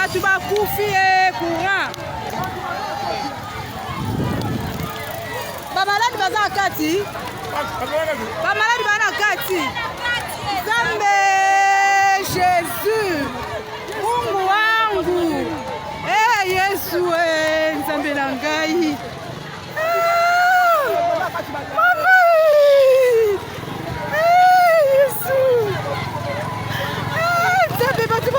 batu bakufi courant. Ba malade baza kati. Ba malade bana kati. Zambe Jésus. Mungu wangu. Yesu Nzambe na ngai. Mama. Yesu. Nzambe batu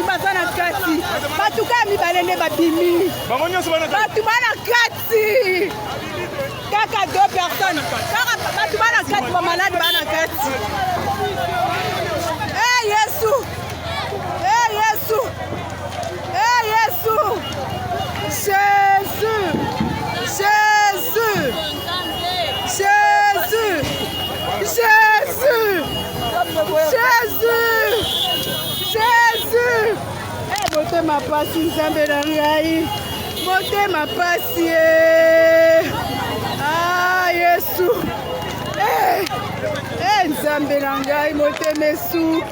bazala kati. Batuka mi balende babimi. Batu bana kati. Kaka 2 personnes. Kaka batu bana kati ba malade bana kati. Yesu. Yesu. Yesu. Jésus. Jésus. Jésus. Jésus. Jésus. Jésus. Motema pasi Nzambe na ngai. Motema pasi. Yesu. Nzambe na ngai motema Yesu.